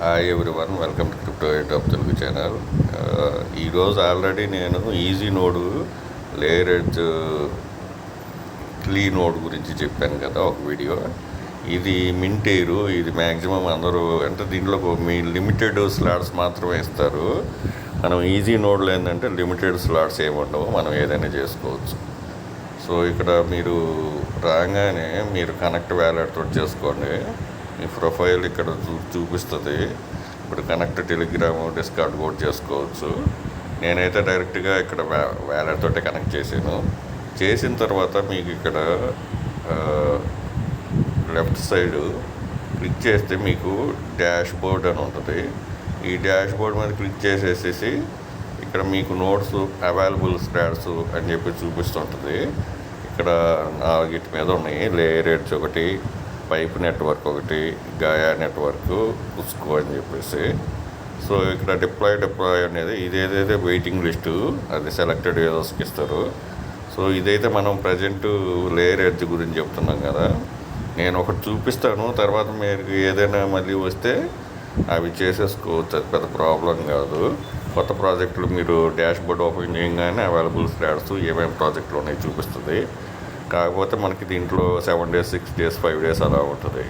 Hi everyone, welcome to crypto top Telugu channel. ఈరోజు already నేను easy node layer edge క్లీ node గురించి చెప్పాను కదా ఒక వీడియో. ఇది మింటేరు, ఇది మ్యాక్సిమం అందరూ అంటే దీంట్లో మీ లిమిటెడ్ స్లాట్స్ మాత్రమే ఇస్తారు. మనం ఈజీ నోడ్లో ఏంటంటే లిమిటెడ్ స్లాట్స్ ఏమి ఉండవు, మనం ఏదైనా చేసుకోవచ్చు. సో ఇక్కడ మీరు రాగానే మీరు కనెక్ట్ వ్యాలెట్ తోటి చేసుకోండి. మీ ప్రొఫైల్ ఇక్కడ చూపిస్తుంది. ఇప్పుడు కనెక్ట్ టెలిగ్రామ్, డిస్కార్డ్ కూడా చేసుకోవచ్చు. నేనైతే డైరెక్ట్గా ఇక్కడ వ్యాలెట్ తోటి కనెక్ట్ చేశాను. చేసిన తర్వాత మీకు ఇక్కడ లెఫ్ట్ సైడ్ క్లిక్ చేస్తే మీకు డాష్ బోర్డ్ అని ఉంటుంది. ఈ డాష్ బోర్డ్ మీద క్లిక్ చేసేసేసి ఇక్కడ మీకు నోట్స్ అవైలబుల్ స్క్రాడ్స్ అని చెప్పి చూపిస్తుంటుంది. ఇక్కడ 4 మీద ఉన్నాయి. లేయర్ ఎడ్జ్ ఒకటి, పైప్ నెట్వర్క్ ఒకటి, గాయా నెట్వర్క్, ఉస్కో అని చెప్పేసి. సో ఇక్కడ డిప్లాయ్ అనేది ఇదేదైతే వెయిటింగ్ లిస్టు, అది సెలెక్టెడ్ యూజర్స్కి ఇస్తారు. సో ఇదైతే మనం ప్రజెంట్ లేయర్ ఎడ్జ్ గురించి చెప్తున్నాం కదా. నేను ఒకటి చూపిస్తాను, తర్వాత మీరు ఏదైనా మళ్ళీ వస్తే అవి చేసేసుకోవచ్చు, అది పెద్ద ప్రాబ్లం కాదు. కొత్త ప్రాజెక్టులు మీరు డాష్ బోర్డ్ ఓపెన్ చేయగానే అవైలబుల్ స్లాట్స్ ఏమేమి ప్రాజెక్టులు ఉన్నాయి చూపిస్తుంది. కాకపోతే మనకి దీంట్లో 7 days, 6 days, 5 days అలా ఉంటుంది.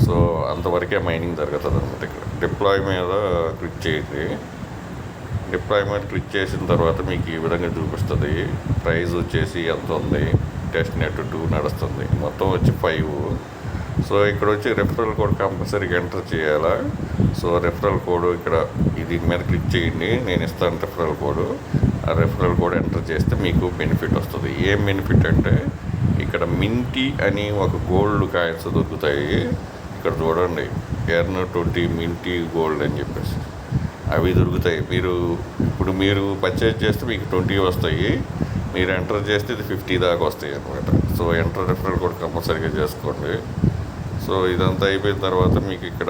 సో అంతవరకే మైనింగ్ జరుగుతుంది అనమాట. ఇక్కడ డిప్లాయ్ మీద క్లిక్ చేయండి. డిప్లాయ్ మీద క్లిక్ చేసిన తర్వాత మీకు ఈ విధంగా చూపిస్తుంది. ప్రైస్ వచ్చేసి ఎంత ఉంది, టెస్ట్ నెట్ 2 నడుస్తుంది, మొత్తం వచ్చి 5. సో ఇక్కడ వచ్చి రెఫరల్ కోడ్ కంపల్సరీగా ఎంటర్ చేయాలా. సో రెఫరల్ కోడ్ ఇక్కడ ఇది మీద క్లిక్ చేయండి, నేను ఇస్తాను రెఫరల్ కోడ్. ఆ రెఫరల్ కోడ్ ఎంటర్ చేస్తే మీకు బెనిఫిట్ వస్తుంది. ఏం బెనిఫిట్ అంటే ఇక్కడ మింటీ అని ఒక గోల్డ్ కాయిన్స్ దొరుకుతాయి. ఇక్కడ చూడండి, ఎర్న్ 20 మింటీ గోల్డ్ అని చెప్పేసి అవి దొరుకుతాయి. మీరు పర్చేజ్ చేస్తే మీకు 20 వస్తాయి. మీరు ఎంటర్ చేస్తే ఇది 50 దాకా వస్తాయి అనమాట. సో ఎంటర్ రెఫరల్ కోడ్ కంపల్సరీగా చేసుకోండి. సో ఇదంతా అయిపోయిన తర్వాత మీకు ఇక్కడ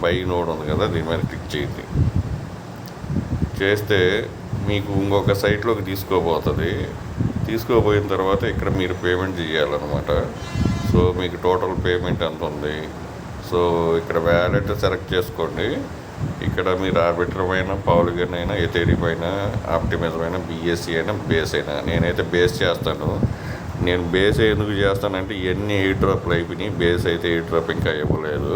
బై నోడ్ ఉంది కదా, దీని మీద క్లిక్ చేయండి. చేస్తే మీకు ఇంకొక సైట్లోకి తీసుకోపోయిన తర్వాత ఇక్కడ మీరు పేమెంట్ చేయాలన్నమాట. సో మీకు టోటల్ పేమెంట్ ఎంత ఉంది. సో ఇక్కడ వ్యాలెట్ సెలెక్ట్ చేసుకోండి. ఇక్కడ మీరు ఆర్బిట్రమ్ అయినా, పాలిగన్ అయినా, ఎథేరియం అయినా, ఆప్టిమిజం అయినా, బిఎస్సి అయినా, బేస్ అయినా. నేనైతే బేస్ చేస్తాను. నేను బేస్ ఎందుకు చేస్తానంటే ఇవన్నీ 8 డ్రాప్లు అయిపోయినాయి. బేస్ అయితే 8 డ్రాప్ ఇంకా ఇవ్వలేదు.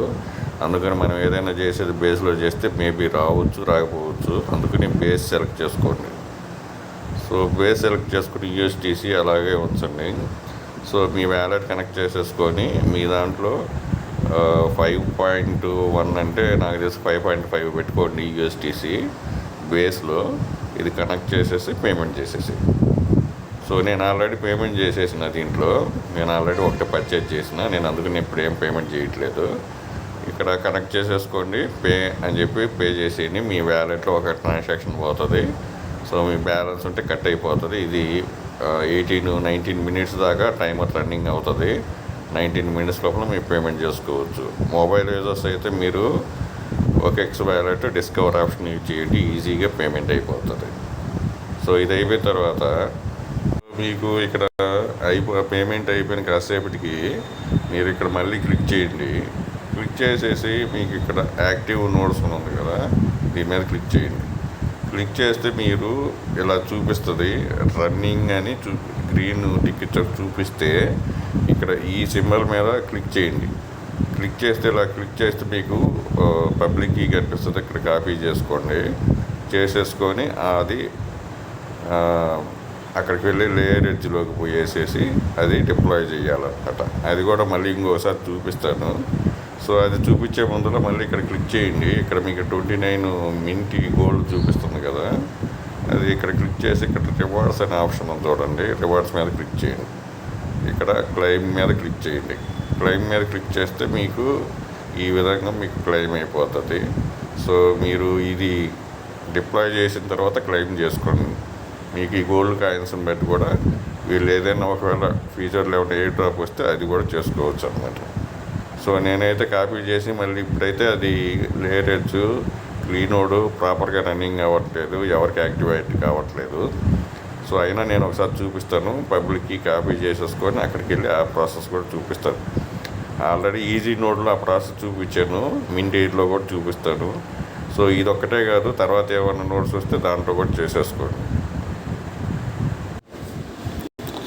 అందుకని మనం ఏదైనా చేసేది బేస్లో చేస్తే మేబీ రావచ్చు, రాకపోవచ్చు. అందుకని బేస్ సెలెక్ట్ చేసుకోండి. సో బేస్ సెలెక్ట్ చేసుకుని యూఎస్టీసీ అలాగే ఉంచండి. సో మీ వ్యాలెట్ కనెక్ట్ చేసేసుకొని మీ దాంట్లో 5.1 అంటే నాకు తెలిసి 5.5 పెట్టుకోండి యూఎస్టీసీ బేస్లో. ఇది కనెక్ట్ చేసేసి పేమెంట్ చేసేసి. సో నేను ఆల్రెడీ పేమెంట్ చేసేసిన దీంట్లో. నేను ఆల్రెడీ ఒకటి పర్చేజ్ చేసిన, నేను అందుకని ఇప్పుడు ఏం పేమెంట్ చేయట్లేదు. ఇక్కడ కనెక్ట్ చేసేసుకోండి, పే అని చెప్పి పే చేసేయండి. మీ వ్యాలెట్లో ఒక ట్రాన్సాక్షన్ పోతుంది. సో మీ బ్యాలెన్స్ ఉంటే కట్ అయిపోతుంది. ఇది 18-19 minutes దాకా టైమర్ రన్నింగ్ అవుతుంది. 19 minutes లోపల మీరు పేమెంట్ చేసుకోవచ్చు. మొబైల్ యూజర్స్ అయితే మీరు ఒక X wallet discover option use చేయండి, ఈజీగా పేమెంట్ అయిపోతుంది. సో ఇది అయిపోయిన తర్వాత మీకు ఇక్కడ పేమెంట్ అయిపోయిన కాసేపటికి మీరు ఇక్కడ మళ్ళీ క్లిక్ చేయండి. క్లిక్ చేసేసి మీకు ఇక్కడ యాక్టివ్ నోడ్స్ ఉంది కదా, దీని మీద క్లిక్ చేయండి. క్లిక్ చేస్తే మీరు ఇలా చూపిస్తుంది రన్నింగ్ అని గ్రీన్ టికెట్ చూపిస్తే ఇక్కడ ఈ సింబల్ మీద క్లిక్ చేయండి. క్లిక్ చేస్తే ఇలా క్లిక్ చేస్తే మీకు పబ్లిక్ కీ కనిపిస్తుంది. ఇక్కడ కాపీ చేసుకోండి. చేసేసుకొని అది అక్కడికి వెళ్ళి లేయర్ ఎడ్జ్లోకి పోయేసేసి అది డిప్లాయ్ చేయాలన్నమాట. అది కూడా మళ్ళీ ఇంకోసారి చూపిస్తాను. సో అది చూపించే ముందులో మళ్ళీ ఇక్కడ క్లిక్ చేయండి. ఇక్కడ మీకు 29 మింటీ గోల్డ్ చూపిస్తుంది కదా, అది ఇక్కడ క్లిక్ చేసి ఇక్కడ రివార్డ్స్ అనే ఆప్షన్ ఉంది చూడండి, రివార్డ్స్ మీద క్లిక్ చేయండి. ఇక్కడ క్లెయిమ్ మీద క్లిక్ చేయండి. క్లెయిమ్ మీద క్లిక్ చేస్తే మీకు ఈ విధంగా మీకు క్లెయిమ్ అయిపోతుంది. సో మీరు ఇది డిప్లాయ్ చేసిన తర్వాత క్లెయిమ్ చేసుకోండి. మీకు ఈ గోల్డ్ కాయిన్స్ని బట్టి కూడా వీళ్ళు ఏదైనా ఒకవేళ ఫ్యూచర్లో ఏమైనా ఎయిర్ డ్రాప్ వస్తే అది కూడా చేసుకోవచ్చు అనమాట. సో నేనైతే కాపీ చేసి మళ్ళీ ఇప్పుడైతే అది లేయర్ ఎడ్జ్ క్లీనోడ్ ప్రాపర్గా రన్నింగ్ అవ్వట్లేదు, ఎవరికి యాక్టివేట్ కావట్లేదు. సో అయినా నేను ఒకసారి చూపిస్తాను. పబ్లిక్కి కాపీ చేసేసుకొని అక్కడికి వెళ్ళి ఆ ప్రాసెస్ కూడా చూపిస్తాను. ఆల్రెడీ ఈజీ నోడ్లో ఆ ప్రాసెస్ చూపించాను, మింట్ ఎయిర్లో కూడా చూపిస్తాను. సో ఇదొక్కటే కాదు, తర్వాత ఏమైనా నోట్స్ వస్తే దాంట్లో కూడా చేసేసుకోండి.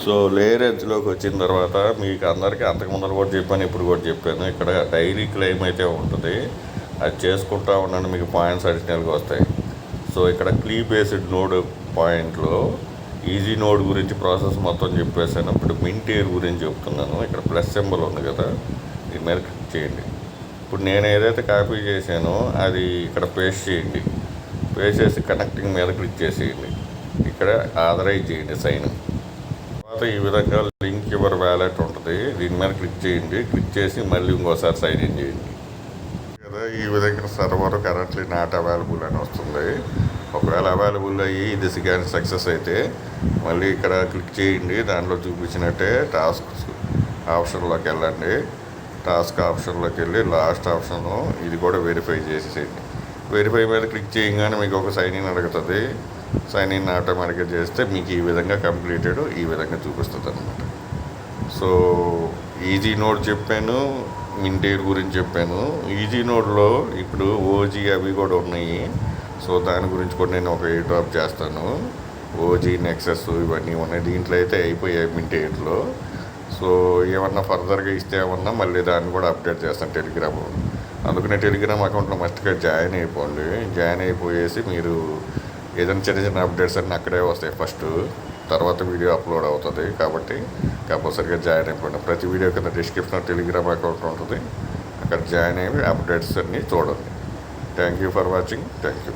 సో లేయర్ ఎడ్జ్లోకి వచ్చిన తర్వాత మీకు అందరికీ అంతకుముందు కూడా చెప్పాను, ఇప్పుడు కూడా చెప్పాను, ఇక్కడ డైలీ క్లెయిమ్ అయితే ఉంటుంది. అది చేసుకుంటా ఉండండి, మీకు పాయింట్స్ అడిషనల్గా వస్తాయి. సో ఇక్కడ క్లీ బేస్డ్ నోడ్ పాయింట్లో ఈజీ నోడ్ గురించి ప్రాసెస్ మొత్తం చెప్పేసాను. ఇప్పుడు మింట్ ఎయిర్ గురించి చెప్తున్నాను. ఇక్కడ ప్లస్ సింబల్ ఉంది కదా, దీని మీద క్లిక్ చేయండి. ఇప్పుడు నేను ఏదైతే కాపీ చేశానో అది ఇక్కడ పేస్ట్ చేయండి. పేస్ట్ చేసి కనెక్టింగ్ మీద క్లిక్ చేసేయండి. ఇక్కడ ఆథరైజ్ చేయండి సైన్. తర్వాత ఈ విధంగా లింక్ యువర్ వ్యాలెట్ ఉంటుంది, దీని మీద క్లిక్ చేయండి. క్లిక్ చేసి మళ్ళీ ఇంకోసారి సైన్ ఇన్ చేయండి కదా. ఈ విధంగా సర్వర్ కరెంట్లీ నాట్ అవైలబుల్ అని వస్తుంది. ఒకవేళ అవైలబుల్ అయ్యి ఇది కానీ సక్సెస్ అయితే మళ్ళీ ఇక్కడ క్లిక్ చేయండి. దాంట్లో చూపించినట్టే టాస్క్ ఆప్షన్లోకి వెళ్ళండి. టాస్క్ ఆప్షన్లోకి వెళ్ళి లాస్ట్ ఆప్షను ఇది కూడా వెరిఫై చేసేయండి. వెరిఫై మీద క్లిక్ చేయగానే మీకు ఒక సైన్ ఇన్ అడుగుతుంది. సైన్ ఇన్ ఆటోమేటిక్గా చేస్తే మీకు ఈ విధంగా కంప్లీటెడ్ ఈ విధంగా చూపిస్తుంది అనమాట. సో ఈజీ నోడ్ చెప్పాను, మింట్ ఎయిర్ గురించి చెప్పాను. ఈజీ నోడ్లో ఇప్పుడు ఓజీ అవి కూడా ఉన్నాయి. సో దాని గురించి కూడా నేను ఒక ఎయిర్ డ్రాప్ చేస్తాను. ఓజీ నెక్సెస్ ఇవన్నీ ఉన్నాయి. దీంట్లో అయితే అయిపోయాయి మింట్ ఎయిర్లో. సో ఏమన్నా ఫర్దర్గా ఇస్తే ఏమన్నా మళ్ళీ దాన్ని కూడా అప్డేట్ చేస్తాను టెలిగ్రామ్. అందుకనే టెలిగ్రామ్ అకౌంట్లో మస్ట్గా జాయిన్ అయిపోండి. జాయిన్ అయిపోయేసి మీరు ఏదైనా చిన్న చిన్న అప్డేట్స్ అన్నీ అక్కడే వస్తాయి ఫస్ట్, తర్వాత వీడియో అప్లోడ్ అవుతుంది. కాబట్టి కంపల్సరీగా జాయిన్ అయిపోండి. ప్రతి వీడియో కింద డిస్క్రిప్షన్లో టెలిగ్రామ్ అకౌంట్ ఉంటుంది, అక్కడ జాయిన్ అయ్యి అప్డేట్స్ అన్నీ చూడండి. Thank you for watching. Thank you.